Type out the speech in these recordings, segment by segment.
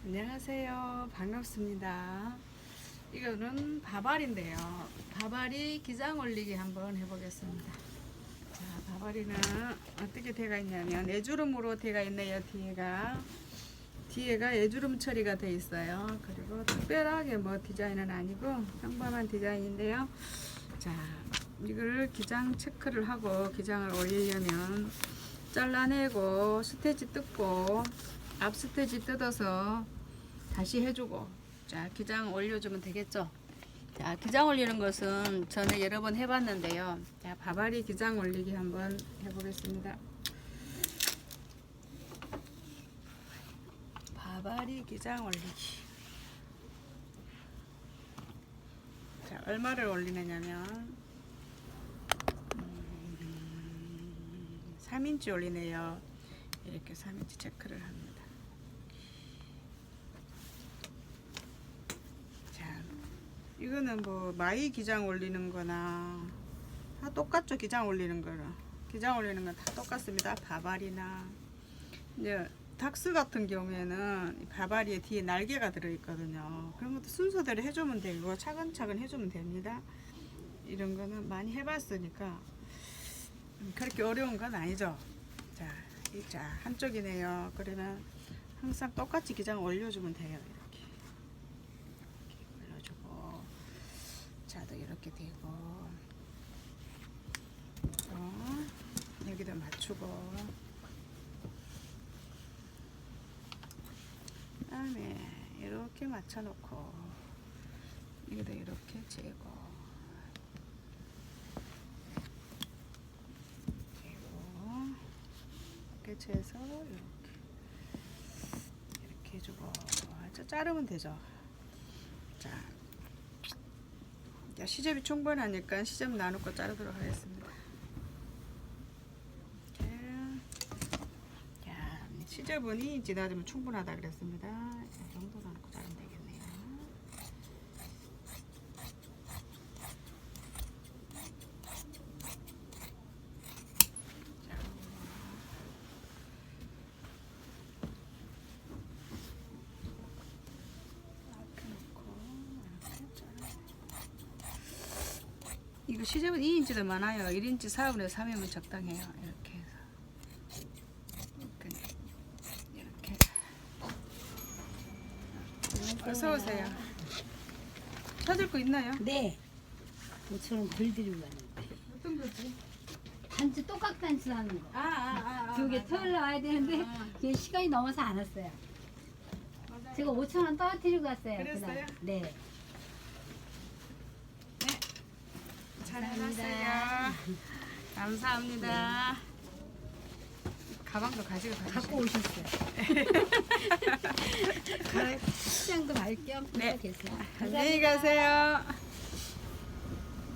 안녕하세요. 반갑습니다. 이거는 바바리인데요. 바바리 기장 올리기 한번 해보겠습니다. 자, 바바리는 어떻게 되어 있냐면 예주름으로 되어 있네요. 뒤에가 예주름 처리가 되어 있어요. 그리고 특별하게 뭐 디자인은 아니고 평범한 디자인인데요. 자, 이걸 기장 체크를 하고 기장을 올리려면 잘라내고 스테치 뜯고 앞 스테치 뜯어서 다시 해주고, 자, 기장 올려주면 되겠죠. 자, 기장 올리는 것은 전에 여러 번 해봤는데요. 자, 바바리 기장 올리기 한번 해보겠습니다. 바바리 기장 올리기. 자, 얼마를 올리느냐면 3인치 올리네요. 이렇게 3인치 체크를 합니다. 자, 이거는 뭐 마이 기장 올리는 거나 다 똑같죠. 기장 올리는 거랑 기장 올리는 건 다 똑같습니다. 바바리나 이제 닥스 같은 경우에는 바바리에 뒤에 날개가 들어있거든요. 그런 것도 순서대로 해주면 되고 차근차근 해주면 됩니다. 이런 거는 많이 해봤으니까 그렇게 어려운 건 아니죠. 자, 한쪽이네요. 그러면 항상 똑같이 기장 올려주면 돼요. 이렇게 올려주고, 자도 이렇게 되고, 여기도 맞추고, 그다음에 이렇게 맞춰놓고, 여기도 이렇게 재고. 재서 이렇게 해주고, 자르면 되죠. 자, 시접이 충분하니까 시접 나누고 자르도록 하겠습니다. 자, 시접은 2인치 놔두면 충분하다 그랬습니다. 이 정도 나누고 자르면 되겠네요. 이거 시접은 2인치도 많아요. 1인치 4분의 3이면 적당해요. 이렇게 해서 이렇게 어서오세요. 찾을 거 있나요? 네. 5,000원 덜 드리고 왔는데. 어떤 거지? 단추 똑깍 단추 하는 거. 두 개 맞아. 토요일 나와야 되는데 아. 그게 시간이 넘어서 안 왔어요. 맞아요. 제가 5,000원 떨어뜨리고 왔어요. 그랬어요? 그날. 네. 잘 해놨어요. 감사합니다. 가방도 가지고 갖고 가주세요. 오셨어요. 시장도 갈겸 네. 계세요. 안녕히 가세요.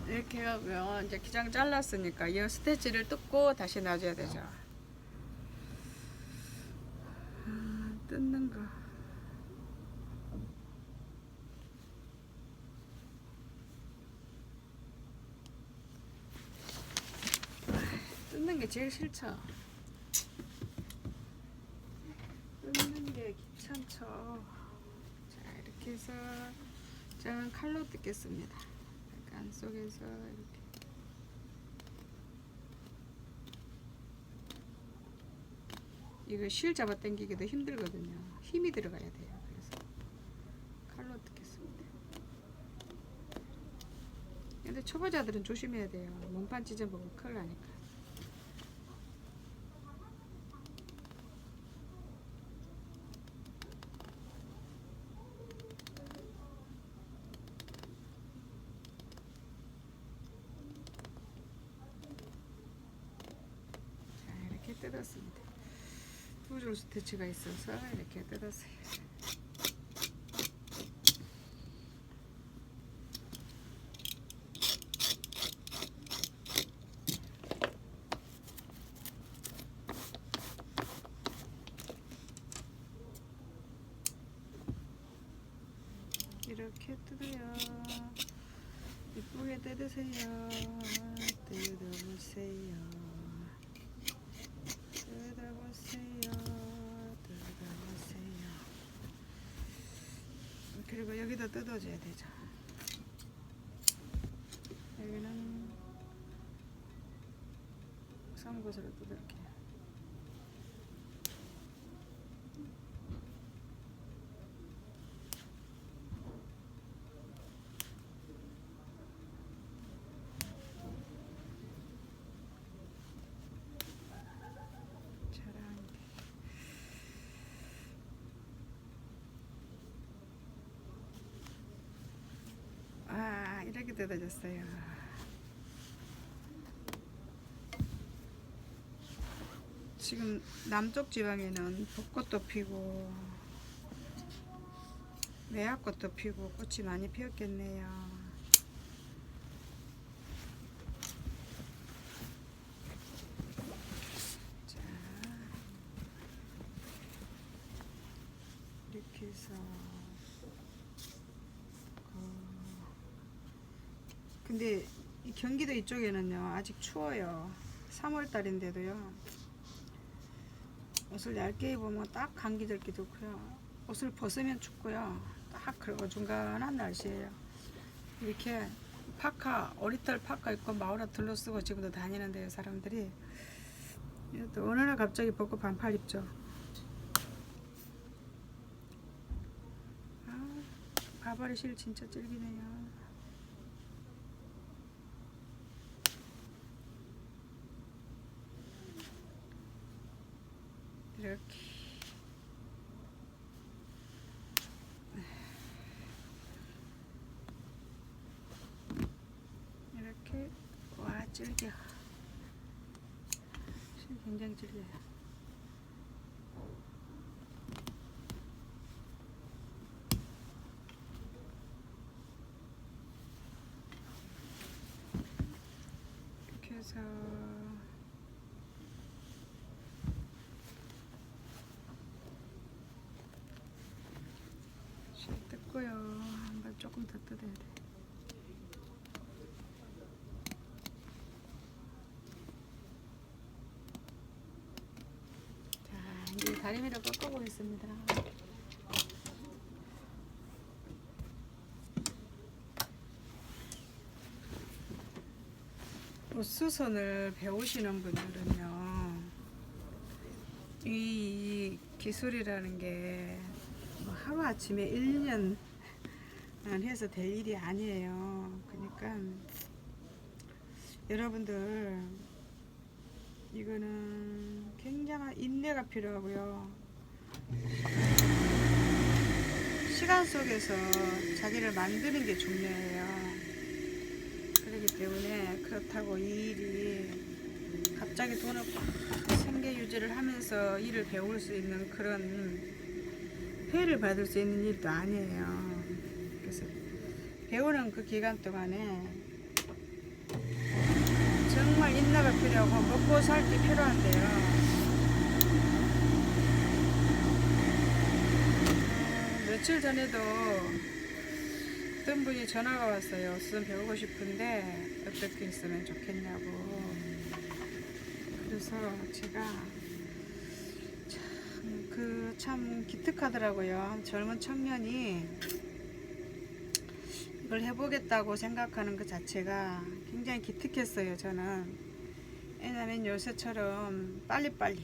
이렇게 하면 이제 기장 잘랐으니까 이 스테치를 뜯고 다시 놔줘야 되죠. 뜯는 거. 뜯는 게 제일 싫죠. 뜯는 게 귀찮죠. 자, 이렇게 해서 저는 칼로 뜯겠습니다. 안 속에서 이렇게. 이거 실 잡아 당기기도 힘들거든요. 힘이 들어가야 돼요. 그래서 칼로 뜯겠습니다. 근데 초보자들은 조심해야 돼요. 몸판 찢어보면 큰일 나니까. 이렇게 뜯었습니다. 두 줄 스티치가 있어서 이렇게 뜯었어요. 이렇게 뜯어요. 이쁘게 뜯으세요. 뜯어보세요. 뜯어보세요. 뜯어보세요. 그리고 여기도 뜯어줘야 되죠. 여기는 썬곳으로 뜯을게요. 아, 이렇게 뜯어졌어요. 지금 남쪽 지방에는 벚꽃도 피고 매화꽃도 피고 꽃이 많이 피었겠네요. 자, 이렇게 해서 근데 이 경기도 이쪽에는요 아직 추워요. 3월달인데도요 옷을 얇게 입으면 딱 감기 들기도 좋고요, 옷을 벗으면 춥고요, 딱 그리고 중간한 날씨예요. 이렇게 파카, 오리털 파카 입고 마우라 둘러쓰고 지금도 다니는데요 사람들이. 또 어느 날 갑자기 벗고 반팔 입죠. 아, 바바리 실 진짜 질기네요. 이렇게 이렇게 와 질겨. 굉장히 질겨요. 이렇게 해서 뜯고요. 한번 조금 더 뜯어야 돼. 자, 이제 다리미를 꺾어보겠습니다. 옷수선을 배우시는 분들은요, 이 기술이라는 게 뭐 하루아침에 1년 해서 될 일이 아니에요. 그러니까 여러분들 이거는 굉장한 인내가 필요하고요, 시간 속에서 자기를 만드는 게 중요해요. 그렇기 때문에 그렇다고 이 일이 갑자기 돈을 생계 유지를 하면서 일을 배울 수 있는 그런 회를 받을 수 있는 일도 아니에요. 그래서 배우는 그 기간 동안에 정말 인내가 필요하고 먹고 살기 필요한데요. 며칠 전에도 어떤 분이 전화가 왔어요. 수선 배우고 싶은데 어떻게 했으면 좋겠냐고. 그래서 제가 참 기특하더라고요. 젊은 청년이 이걸 해보겠다고 생각하는 그 자체가 굉장히 기특했어요. 저는. 왜냐면 요새처럼 빨리빨리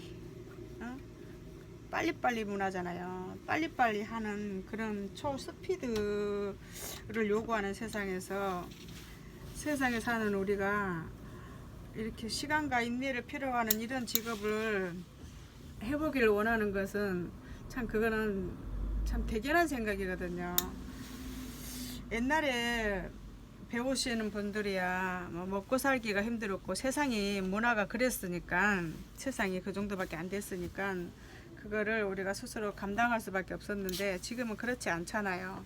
문화잖아요. 빨리빨리 하는 그런 초스피드를 요구하는 세상에서, 세상에 사는 우리가 이렇게 시간과 인내를 필요하는 이런 직업을 해보기를 원하는 것은 참, 그거는 참 대견한 생각이거든요. 옛날에 배우시는 분들이야 뭐 먹고 살기가 힘들었고 세상이 문화가 그랬으니까, 세상이 그 정도밖에 안 됐으니까 그거를 우리가 스스로 감당할 수밖에 없었는데 지금은 그렇지 않잖아요.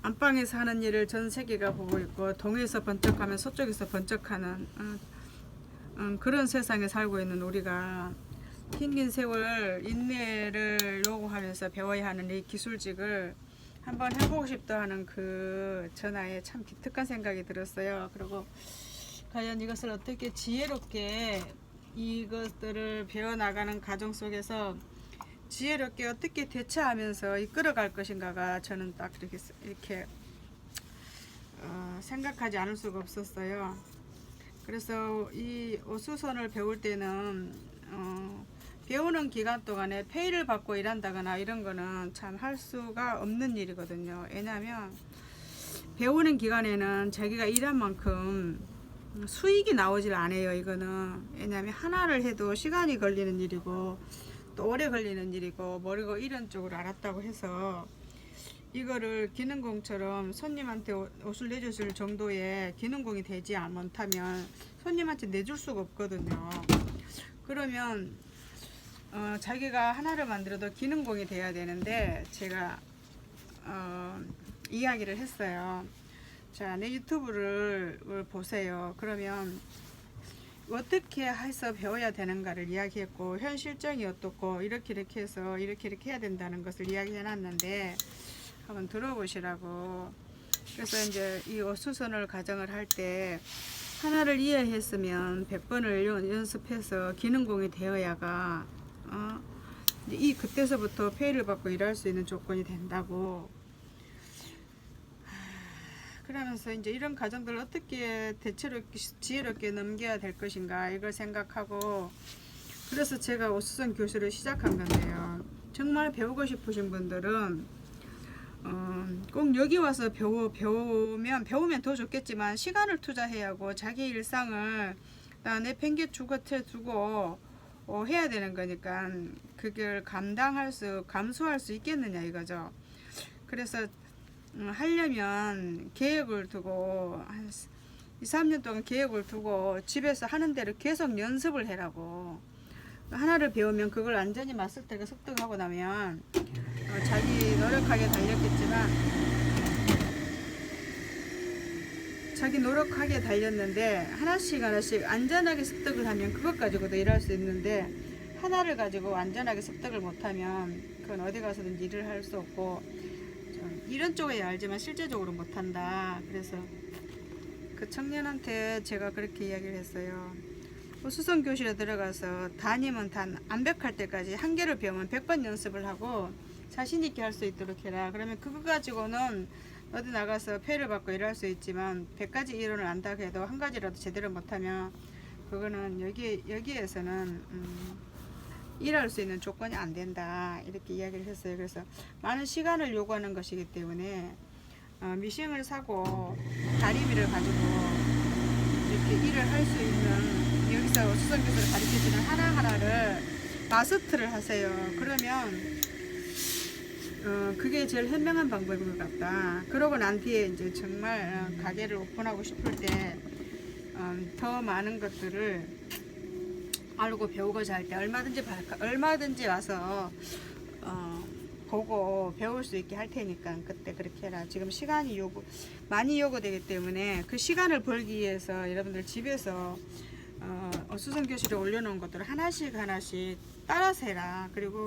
안방에서 하는 일을 전 세계가 보고 있고 동에서 번쩍하면 서쪽에서 번쩍하는 그런 세상에 살고 있는 우리가 긴 세월 인내를 요구하면서 배워야 하는 이 기술직을 한번 해보고 싶다 하는 그 전화에 참 기특한 생각이 들었어요. 그리고 과연 이것을 어떻게 지혜롭게 이것들을 배워나가는 과정 속에서 지혜롭게 어떻게 대처하면서 이끌어갈 것인가가 저는 딱 이렇게 생각하지 않을 수가 없었어요. 그래서 이 어수선을 배울 때는 배우는 기간 동안에 페이를 받고 일한다거나 이런 거는 참 할 수가 없는 일이거든요. 왜냐하면 배우는 기간에는 자기가 일한 만큼 수익이 나오질 않아요. 이거는 왜냐하면 하나를 해도 시간이 걸리는 일이고 또 오래 걸리는 일이고 모르고 이런 쪽으로 알았다고 해서 이거를 기능공처럼 손님한테 옷을 내줄 정도의 기능공이 되지 못하면 손님한테 내줄 수가 없거든요. 그러면 자기가 하나를 만들어도 기능공이 돼야 되는데 제가 이야기를 했어요. 자, 내 유튜브를 보세요. 그러면 어떻게 해서 배워야 되는가를 이야기했고 현 실정이 어떻고 이렇게 해서 이렇게 해야 된다는 것을 이야기해 놨는데 한번 들어보시라고. 그래서 이제 이 어수선을 가정을 할 때 하나를 이해했으면 100번을 연습해서 기능공이 되어야가 이 그때서부터 페이를 받고 일할 수 있는 조건이 된다고. 그러면서 이제 이런 과정들을 어떻게 대체롭게 지혜롭게 넘겨야 될 것인가 이걸 생각하고 그래서 제가 어수선 교실을 시작한 건데요. 정말 배우고 싶으신 분들은 꼭 여기 와서 배우면 더 좋겠지만 시간을 투자해야 하고 자기 일상을 내팽개치고 두고 해야 되는 거니까 그걸 감수할 수 있겠느냐 이거죠. 그래서 하려면 계획을 두고 한 2, 3년 동안 계획을 두고 집에서 하는 대로 계속 연습을 해라고. 하나를 배우면 그걸 완전히 마스터가 습득하고 나면 자기 노력하게 달렸는데 하나씩 안전하게 습득을 하면 그것 가지고도 일할 수 있는데 하나를 가지고 안전하게 습득을 못하면 그건 어디 가서든 일을 할 수 없고 이런 쪽에 알지만 실제적으로 못한다. 그래서 그 청년한테 제가 그렇게 이야기를 했어요. 수선 교실에 들어가서 담임은 완벽할 때까지 한 개를 배우면 100번 연습을 하고 자신 있게 할 수 있도록 해라. 그러면 그거 가지고는 어디 나가서 페이를 받고 일할 수 있지만 100가지 이론을 안다고 해도 한 가지라도 제대로 못하면 그거는 여기에서는 일할 수 있는 조건이 안 된다. 이렇게 이야기를 했어요. 그래서 많은 시간을 요구하는 것이기 때문에 미싱을 사고 다리미를 가지고 이렇게 일을 할 수 있는 여기서 수선 교수를 가르쳐주는 하나하나를 마스터를 하세요. 그러면 그게 제일 현명한 방법인 것 같다. 그러고 난 뒤에 이제 정말 가게를 오픈하고 싶을 때 더 많은 것들을 알고 배우고자 할 때 얼마든지 와서 보고 배울 수 있게 할 테니까 그때 그렇게 해라. 지금 시간이 많이 요구되기 때문에 그 시간을 벌기 위해서 여러분들 집에서 수선 교실에 올려놓은 것들을 하나씩 따라서 해라. 그리고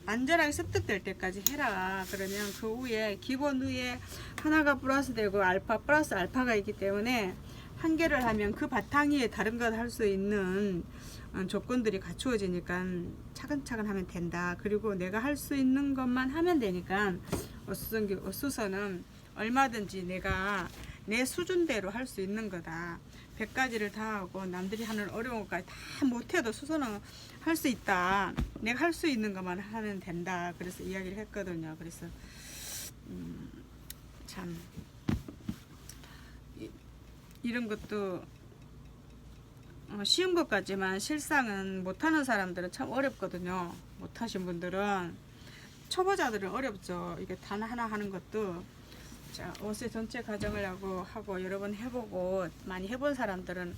안전하게 습득될 때까지 해라. 그러면 그 후에 기본 후에 하나가 플러스 되고 알파 플러스 알파가 있기 때문에 한 개를 하면 그 바탕 위에 다른 걸 할 수 있는 조건들이 갖추어지니까 차근차근 하면 된다. 그리고 내가 할 수 있는 것만 하면 되니까 어수선은 얼마든지 내가 내 수준대로 할 수 있는 거다. 100가지를 다 하고 남들이 하는 어려운 것까지 다 못해도 수선은 할 수 있다. 내가 할 수 있는 것만 하면 된다. 그래서 이야기를 했거든요. 그래서 참 이런 것도 쉬운 것 같지만 실상은 못하는 사람들은 참 어렵거든요. 못하신 분들은 초보자들은 어렵죠. 이게 단 하나 하는 것도 자, 옷의 전체 과정을 하고 여러 번 해보고 많이 해본 사람들은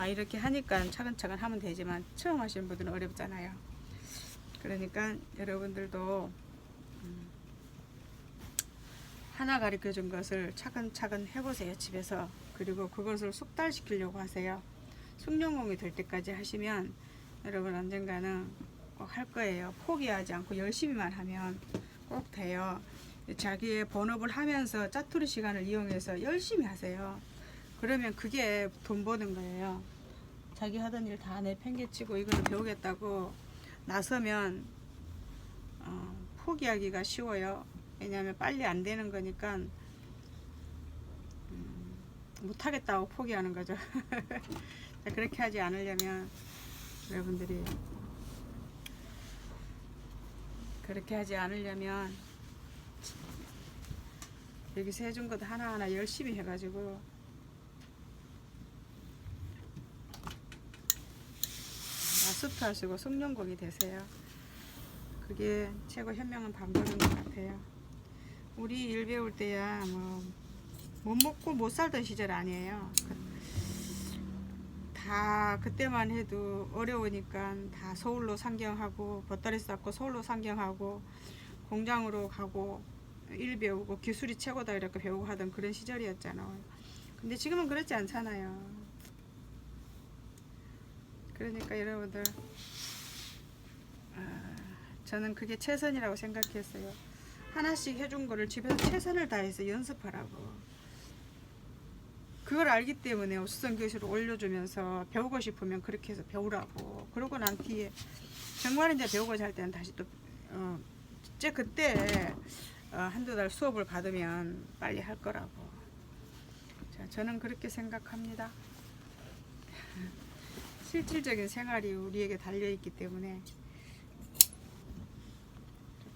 이렇게 하니까 차근차근 하면 되지만 처음 하시는 분들은 어렵잖아요. 그러니까 여러분들도 하나 가르쳐 준 것을 차근차근 해보세요. 집에서. 그리고 그것을 숙달시키려고 하세요. 숙련공이 될 때까지 하시면 여러분 언젠가는 꼭 할 거예요. 포기하지 않고 열심히만 하면 꼭 돼요. 자기의 본업을 하면서 짜투리 시간을 이용해서 열심히 하세요. 그러면 그게 돈 버는 거예요. 자기 하던 일 다 내팽개치고 이거를 배우겠다고 나서면 포기하기가 쉬워요. 왜냐하면 빨리 안 되는 거니까 못하겠다고 포기하는 거죠. 자, 그렇게 하지 않으려면 여러분들이 그렇게 하지 않으려면 여기서 해준 것 하나하나 열심히 해가지고 마스터 하시고 숙련곡이 되세요. 그게 최고 현명한 방법인 것 같아요. 우리 일 배울 때야 뭐 못 먹고 못 살던 시절 아니에요. 다 그때만 해도 어려우니까 다 서울로 상경하고 보따리 쌓고 서울로 상경하고 공장으로 가고 일 배우고 기술이 최고다 이렇게 배우고 하던 그런 시절이었잖아요. 근데 지금은 그렇지 않잖아요. 그러니까 여러분들 저는 그게 최선이라고 생각했어요. 하나씩 해준 거를 집에서 최선을 다해서 연습하라고. 그걸 알기 때문에 우수성 교실을 올려주면서 배우고 싶으면 그렇게 해서 배우라고. 그러고 난 뒤에 정말 이제 배우고자 할 때는 다시 또 이제 그때 한두 달 수업을 받으면 빨리 할 거라고. 자, 저는 그렇게 생각합니다. 실질적인 생활이 우리에게 달려있기 때문에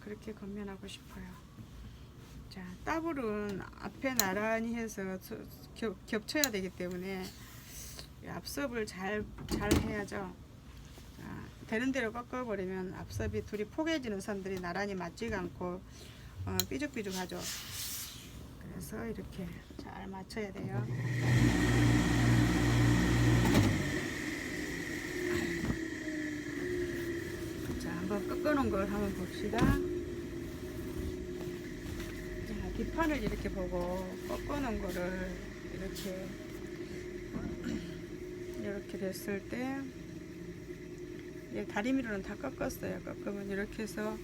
그렇게 건면하고 싶어요. 자, 따블은 앞에 나란히 해서 겹쳐야 되기 때문에 앞섭을 잘 해야죠. 자, 되는 대로 꺾어버리면 앞섭이 둘이 포개지는 선들이 나란히 맞지가 않고 삐죽삐죽하죠. 그래서 이렇게 잘 맞춰야 돼요. 자, 한번 꺾어놓은 걸 한번 봅시다. 자, 뒷판을 이렇게 보고 꺾어놓은 거를 이렇게 됐을 때 다리미로는 다 꺾었어요. 꺾으면 이렇게 해서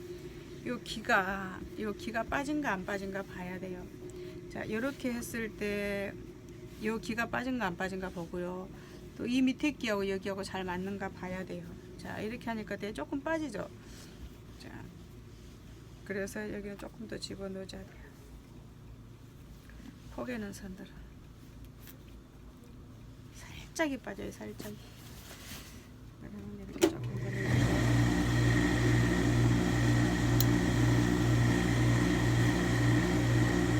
요 기가 빠진가 안 빠진가 봐야 돼요. 자, 이렇게 했을 때 요 기가 빠진가 안 빠진가 보고요. 또 이 밑에 기하고 여기하고 잘 맞는가 봐야 돼요. 자, 이렇게 하니까 되게 조금 빠지죠. 자, 그래서 여기는 조금 더 집어넣어줘야 돼요. 포개는 선들은 살짝이 빠져요. 살짝이. 그러면 이렇게 조금 더 넣어주고.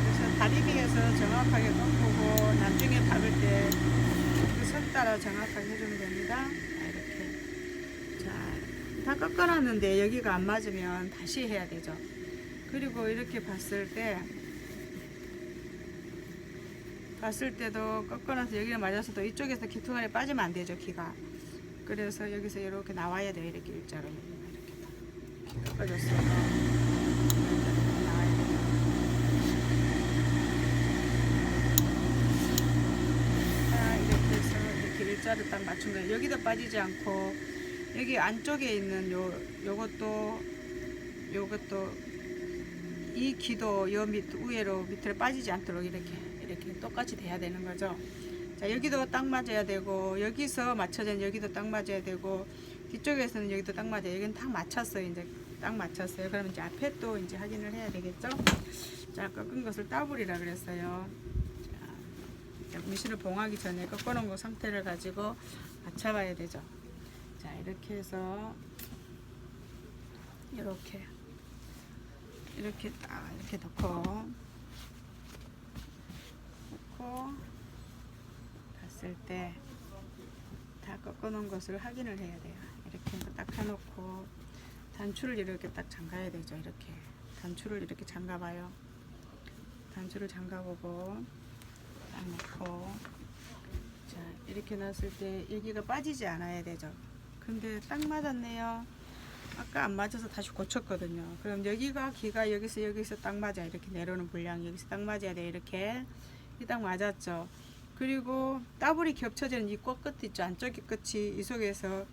그래서 다리미에서 정확하게 꺾고 나중에 박을 때 그 선 따라 정확하게 해주면 됩니다. 이렇게. 자, 다 꺾어놨는데 여기가 안 맞으면 다시 해야 되죠. 그리고 이렇게 봤을 때도 꺾어놔서 여기를 맞아서도 이쪽에서 기퉁안에 빠지면 안 되죠. 기가. 그래서 여기서 이렇게 나와야 돼요. 이렇게 일자로 이렇게 꺾어줬어요. 나와야 돼요. 자, 이렇게 해서 이렇게 일자로 딱 맞춘 거예요. 여기도 빠지지 않고 여기 안쪽에 있는 요것도 이 기도 요 위로 밑으로 빠지지 않도록 이렇게 똑같이 돼야 되는 거죠. 자, 여기도 딱 맞아야 되고 여기서 맞춰진 여기도 딱 맞아야 되고 뒤쪽에서는 여기도 딱 맞아요. 여기는 딱 맞췄어요. 이제 딱 맞췄어요. 그러면 이제 앞에 또 이제 확인을 해야 되겠죠. 자, 꺾은 것을 따블이라 그랬어요. 자, 미신을 봉하기 전에 꺾어놓은 거 상태를 가지고 맞춰봐야 되죠. 자, 이렇게 해서 이렇게 딱 이렇게 넣고 봤을 때 다 꺾어놓은 것을 확인을 해야 돼요. 이렇게 딱 해놓고 단추를 이렇게 딱 잠가야 되죠. 이렇게 단추를 이렇게 잠가봐요. 단추를 잠가보고 딱 놓고 자, 이렇게 놨을 때 여기가 빠지지 않아야 되죠. 근데 딱 맞았네요. 아까 안 맞아서 다시 고쳤거든요. 그럼 여기가 기가 여기서 딱 맞아. 이렇게 내려오는 분량 여기서 딱 맞아야 돼. 이렇게 딱 맞았죠. 그리고 따블이 겹쳐지는 이 꽃 끝 있죠. 안쪽이 끝이 이 속에서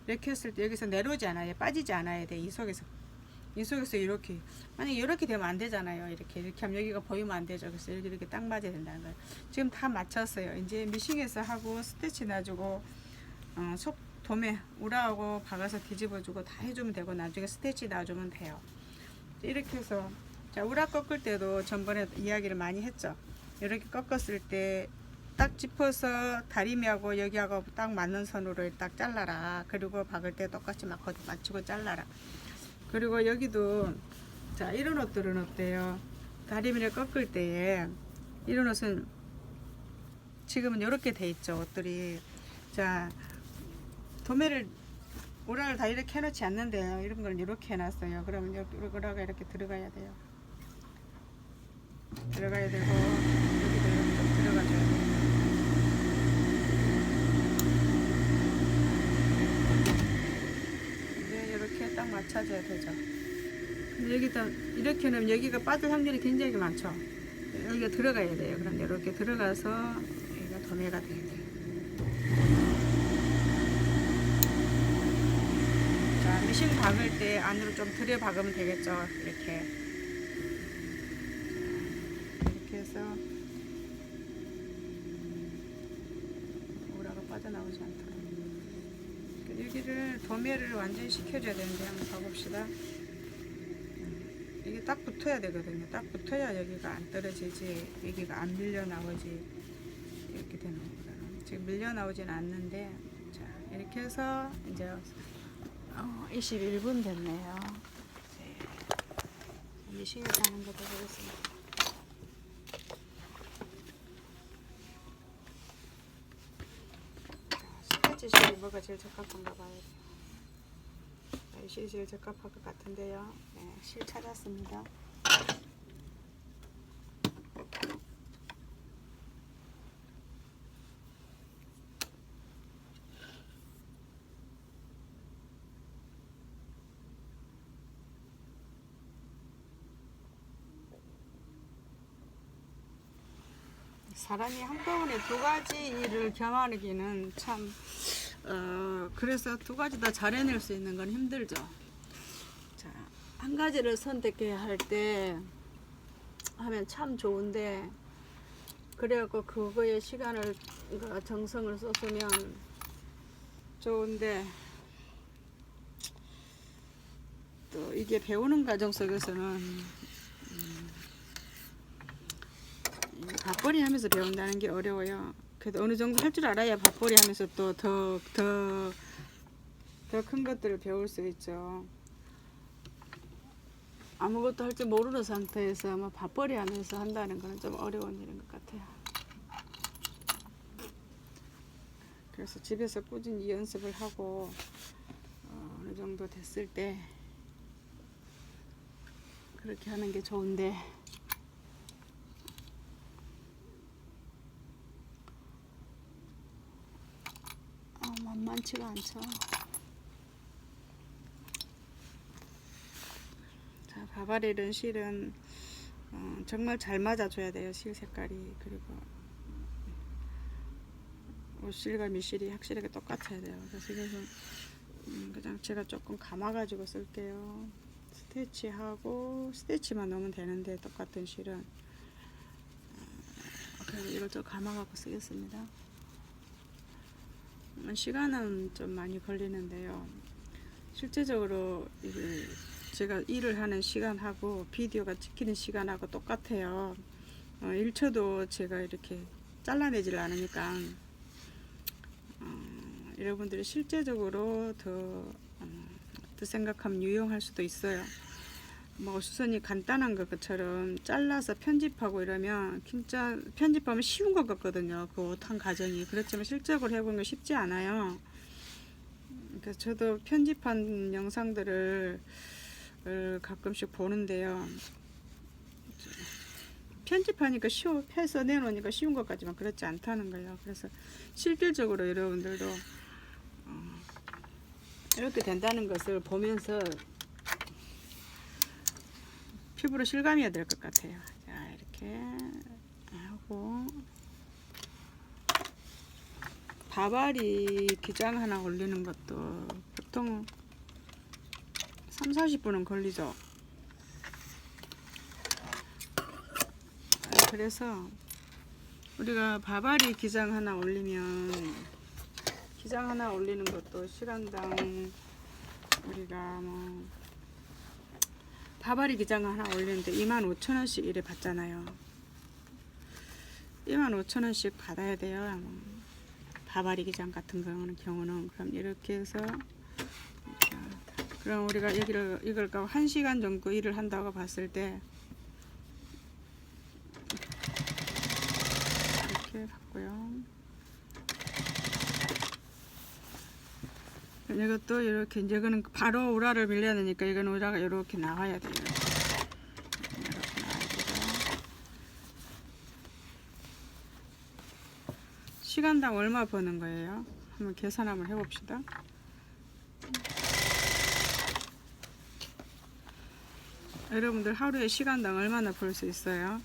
이렇게 했을 때 여기서 내려오지 않아요. 빠지지 않아야 돼. 이 속에서 이렇게 만약에 이렇게 되면 안 되잖아요. 이렇게 하면 여기가 보이면 안 되죠. 그래서 이렇게 딱 맞아야 된다는 거예요. 지금 다 맞췄어요. 이제 미싱에서 하고 스티치 놔주고 속 도매 우라하고 박아서 뒤집어주고 다 해주면 되고 나중에 스티치 놔주면 돼요. 이렇게 해서 자, 우락 꺾을 때도 전번에 이야기를 많이 했죠. 이렇게 꺾었을 때 딱 짚어서 다리미하고 여기하고 딱 맞는 선으로 딱 잘라라. 그리고 박을 때 똑같이 맞추고 잘라라. 그리고 여기도 자, 이런 옷들은 어때요? 다리미를 꺾을 때에 이런 옷은 지금은 이렇게 돼 있죠. 옷들이. 자, 도매를 우락을 다 이렇게 해놓지 않는데요. 이런 걸 이렇게 해놨어요. 그러면 여기 우락가 이렇게 들어가야 돼요. 들어가야 되고 여기도 이렇게 좀 들어가줘야 돼요. 네, 이렇게 딱 맞춰줘야 되죠. 근데 여기다 이렇게 놓으면 여기가 빠질 확률이 굉장히 많죠. 여기가 들어가야 돼요. 그럼 이렇게 들어가서 여기가 도매가 돼야 돼요. 자, 미싱 박을 때 안으로 좀 들여 박으면 되겠죠. 이렇게 해서 오라가 빠져나오지 않도록 여기를 도매를 완전히 시켜줘야 되는데 한번 봐봅시다. 이게 딱 붙어야 되거든요. 딱 붙어야 여기가 안 떨어지지, 여기가 안 밀려 나오지. 이렇게 되는 거거든요. 지금 밀려 나오진 않는데, 자, 이렇게 해서 이제 21분 됐네요. 미싱에서 하는 것도 보겠습니다. 실이 뭐가 제일 적합한가 봐요. 이 실이 제일 적합할 것 같은데요. 네, 실 찾았습니다. 사람이 한꺼번에 두 가지 일을 겸하기는 참 그래서 두 가지 다 잘 해낼 수 있는 건 힘들죠. 자, 한 가지를 선택해야 할 때 하면 참 좋은데, 그래갖고 그거에 시간을 정성을 썼으면 좋은데, 또 이게 배우는 과정 속에서는 밥벌이 하면서 배운다는 게 어려워요. 그래도 어느 정도 할 줄 알아야 밥벌이 하면서 또 더 큰 것들을 배울 수 있죠. 아무것도 할 줄 모르는 상태에서 뭐 밥벌이 하면서 한다는 거는 좀 어려운 일인 것 같아요. 그래서 집에서 꾸준히 연습을 하고 어느 정도 됐을 때 그렇게 하는 게 좋은데, 만만치가 않죠. 자, 바바릴은 실은 정말 잘 맞아줘야 돼요. 실 색깔이. 그리고 옷실과 밑실이 확실하게 똑같아야 돼요. 그래서 이것은 그냥 제가 조금 감아가지고 쓸게요. 스티치만 넣으면 되는데, 똑같은 실은 그래서 이걸 좀 감아갖고 쓰겠습니다. 시간은 좀 많이 걸리는데요. 실제적으로 이게 제가 일을 하는 시간하고 비디오가 찍히는 시간하고 똑같아요. 1초도 제가 이렇게 잘라내질 않으니까 여러분들이 실제적으로 더 생각하면 유용할 수도 있어요. 뭐 수선이 간단한 것처럼 잘라서 편집하고 이러면 진짜 편집하면 쉬운 것 같거든요. 그 옷 한 가정이. 그렇지만 실적으로 해보면 쉽지 않아요. 그래서 저도 편집한 영상들을 가끔씩 보는데요. 편집하니까 해서 내놓으니까 쉬운 것 같지만 그렇지 않다는 거예요. 그래서 실질적으로 여러분들도 이렇게 된다는 것을 보면서 피부로 실감해야 될 것 같아요. 자, 이렇게 하고 바바리 기장 하나 올리는 것도 보통 3-40분은 걸리죠. 그래서 우리가 바바리 기장 하나 올리면, 기장 하나 올리는 것도 시간당 우리가 뭐 바바리 기장 하나 올리는데 25,000원씩 이래 받잖아요. 25,000원씩 받아야 돼요. 바바리 기장 같은 경우는 그럼 이렇게 해서 자, 그럼 우리가 이걸 1시간 정도 일을 한다고 봤을 때 이렇게 받고요. 이것도 이렇게 이거는 바로 우라를 밀려야 되니까 이건 우라가 이렇게 나와야 돼요. 이렇게 나와야 되죠. 시간당 얼마 버는 거예요? 한번 계산 한번 해봅시다. 여러분들 하루에 시간당 얼마나 벌 수 있어요?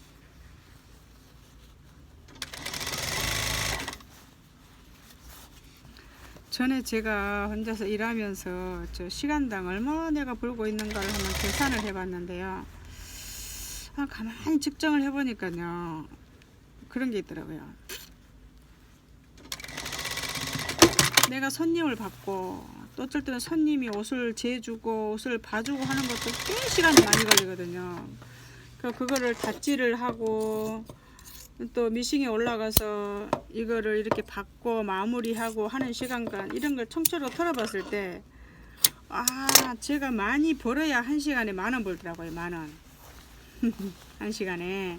전에 제가 혼자서 일하면서 저 시간당 얼마 내가 벌고 있는가를 한번 계산을 해봤는데요. 가만히 측정을 해보니까요. 그런 게 있더라고요. 내가 손님을 받고 또 어쩔 때는 손님이 옷을 재주고 옷을 봐주고 하는 것도 꽤 시간이 많이 걸리거든요. 그거를 닫지를 하고 또 미싱에 올라가서 이거를 이렇게 받고 마무리하고 하는 시간간 이런 걸 총체로 털어봤을 때 제가 많이 벌어야 1시간에 10,000원 벌더라고요. 10,000원 1시간에.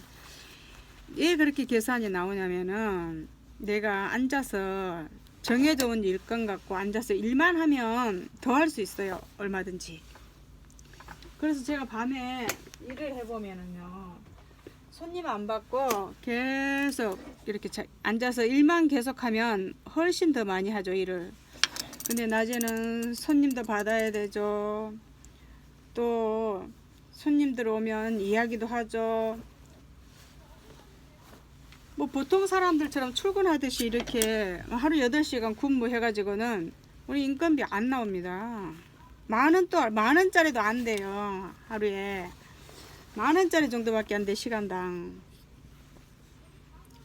왜 그렇게 계산이 나오냐면은 내가 앉아서 정해져 온 일건 갖고 앉아서 일만 하면 더 할 수 있어요. 얼마든지. 그래서 제가 밤에 일을 해보면은요, 손님 안 받고 계속 이렇게 앉아서 일만 계속하면 훨씬 더 많이 하죠, 일을. 근데 낮에는 손님도 받아야 되죠. 또 손님들 오면 이야기도 하죠. 뭐 보통 사람들처럼 출근하듯이 이렇게 하루 8시간 근무해가지고는 우리 인건비 안 나옵니다. 10,000원짜리도 안 돼요. 하루에 10,000원짜리 정도밖에 안 돼, 시간당.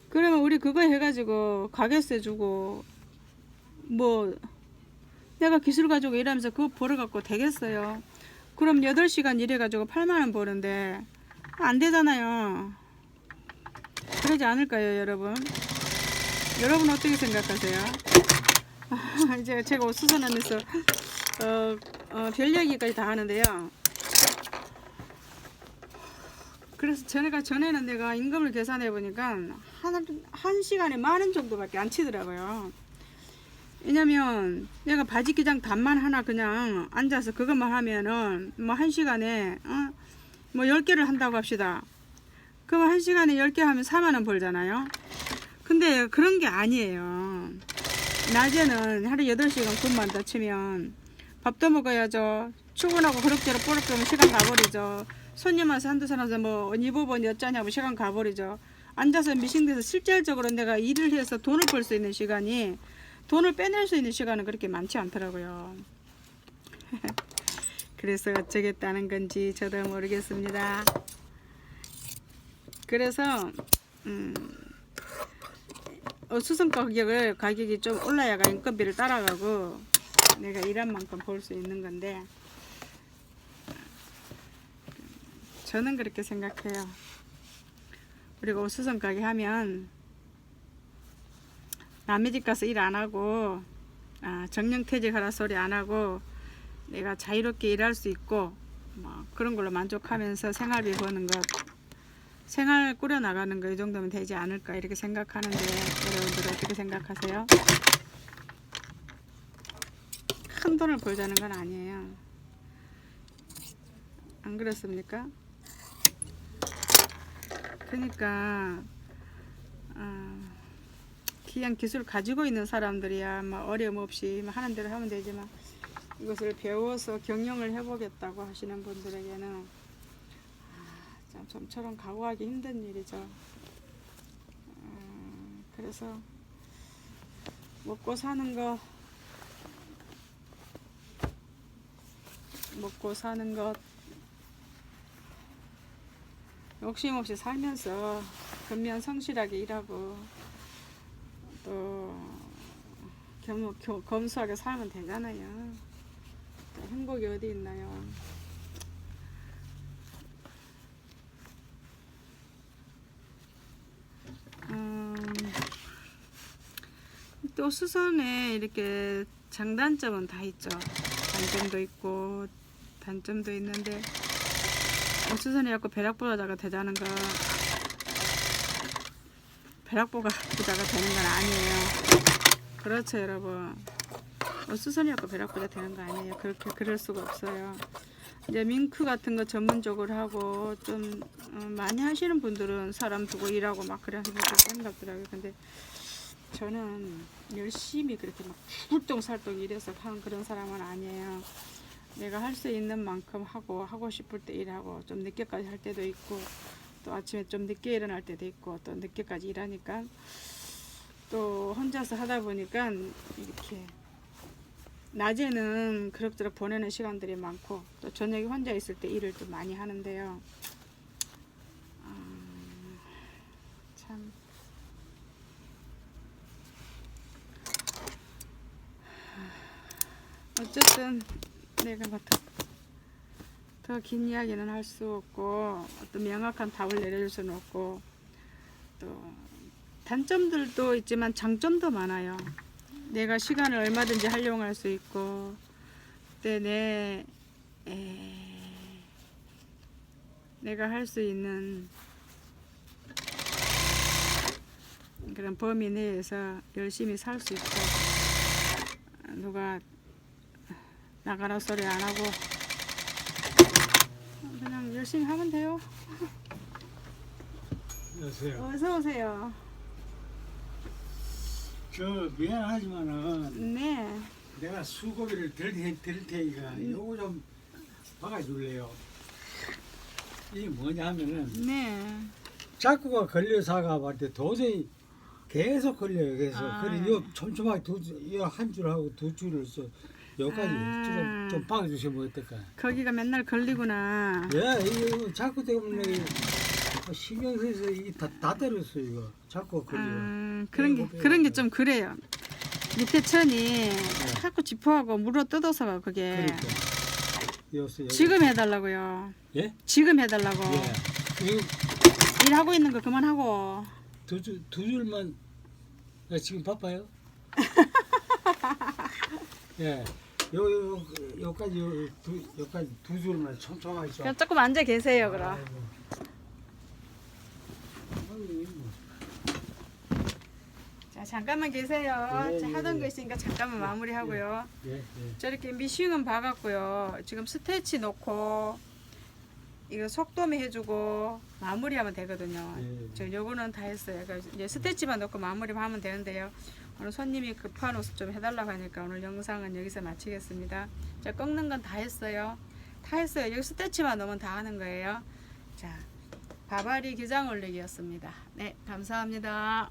그러면 우리 그거 해가지고 가게세 주고 뭐 내가 기술 가지고 일하면서 그거 벌어갖고 되겠어요? 그럼 8시간 일해가지고 80,000원 버는데 안 되잖아요. 그러지 않을까요, 여러분? 여러분 어떻게 생각하세요? 이제 제가 옷 수선하면서 별 얘기까지 다 하는데요. 그래서 전에는 내가 임금을 계산해 보니까 한 시간에 10,000원 정도밖에 안 치더라고요. 왜냐면 내가 바지 기장 단만 하나 그냥 앉아서 그것만 하면은 뭐 1시간에 뭐 10개를 한다고 합시다. 그럼 1시간에 10개 하면 40,000원 벌잖아요. 근데 그런 게 아니에요. 낮에는 하루 8시간 근무한다 치면 밥도 먹어야죠. 출근하고 그럭저럭 뽀록뽀록 시간 가버리죠. 손님 와서 한두 사람 와서 뭐 언니 부분 어쩌냐고 시간 가버리죠. 앉아서 미싱돼서 실질적으로 내가 일을 해서 돈을 벌 수 있는 시간이, 돈을 빼낼 수 있는 시간은 그렇게 많지 않더라고요. 그래서 어쩌겠다는 건지 저도 모르겠습니다. 그래서 수선 가격이 좀 올라야가 인건비를 따라가고 내가 일한 만큼 벌 수 있는 건데, 저는 그렇게 생각해요. 우리가 옷수선 가게 하면 남의 집 가서 일 안 하고 정년퇴직하라 소리 안 하고 내가 자유롭게 일할 수 있고 뭐 그런 걸로 만족하면서 생활비 버는 것, 생활 꾸려나가는 거 이 정도면 되지 않을까 이렇게 생각하는데, 여러분들 어떻게 생각하세요? 큰 돈을 벌자는 건 아니에요. 안 그렇습니까? 그러니까 그냥 기술 가지고 있는 사람들이야 뭐 어려움 없이 하는 대로 하면 되지만, 이것을 배워서 경영을 해보겠다고 하시는 분들에게는 좀처럼 각오하기 힘든 일이죠. 그래서 먹고 사는 것 욕심 없이 살면서 근면 성실하게 일하고 또 검소하게 살면 되잖아요. 행복이 어디 있나요? 또 수선에 이렇게 장단점은 다 있죠. 단점도 있고 단점도 있는데 수선이 갖고 벼락부자가 되자는 거, 벼락부가 부자가 되는 건 아니에요. 그렇죠, 여러분. 수선이 갖고 벼락부자 되는 거 아니에요. 그렇게 그럴 수가 없어요. 이제 밍크 같은 거 전문적으로 하고 좀 많이 하시는 분들은 사람 두고 일하고 막 그래 하는 것 같더라고요. 근데 저는 열심히 그렇게 막 굴동살동 일해서 하는 그런 사람은 아니에요. 내가 할 수 있는 만큼 하고 싶을 때 일하고 좀 늦게까지 할 때도 있고 또 아침에 좀 늦게 일어날 때도 있고 또 늦게까지 일하니까 또 혼자서 하다 보니까 이렇게 낮에는 그럭저럭 보내는 시간들이 많고 또 저녁에 혼자 있을 때 일을 좀 많이 하는데요. 참 어쨌든 내가 뭐 더 긴 이야기는 할 수 없고 어떤 명확한 답을 내려줄 수는 없고 또 단점들도 있지만 장점도 많아요. 내가 시간을 얼마든지 활용할 수 있고 그때 내가 할 수 있는 그런 범위 내에서 열심히 살 수 있고 누가 나가라 소리 안 하고 그냥 열심히 하면 돼요. 안녕하세요. 어서 오세요. 저 미안하지만은 네. 내가 수고비를 드릴 테니까 요거 좀 박아줄래요? 이게 뭐냐 하면은 네. 자꾸가 걸려서 가봤는데 도저히 계속 걸려요. 그래서 그래 요 촘촘하게 한 줄하고 두 줄을 써 여기까지 좀 박아주시면 어떨까? 거기가 맨날 걸리구나. 예, 이거 자꾸 때문에 신경 써서 이게 다 때렸어 이거. 자꾸 걸려. 그런 게 좀 그래요. 밑에 천이 자꾸 지퍼하고 물어 뜯어서 그게. 그러니까. 여기. 지금 해달라고요. 예? 지금 해달라고. 예. 그 일하고 있는 거 그만하고. 두 줄만. 나 지금 바빠요? 예. 여기까지 여기까지 두 줄만 촘촘하게 좀. 그냥 조금 앉아 계세요, 그럼. 자, 잠깐만 계세요. 예, 자, 예, 하던 예. 거 있으니까 잠깐만 마무리하고요. 예, 예. 저렇게 미싱은 박았고요. 지금 스테치 놓고 이거 속도매 해주고 마무리하면 되거든요. 예. 저 요거는 다 했어요. 그러니까 이제 스테치만 놓고 마무리하면 되는데요. 오늘 손님이 급한 옷 좀 해달라고 하니까 오늘 영상은 여기서 마치겠습니다. 자, 꺾는 건 다 했어요. 다 했어요. 여기 스테치만 넣으면 다 하는 거예요. 자, 바바리 기장 올리기였습니다. 네, 감사합니다.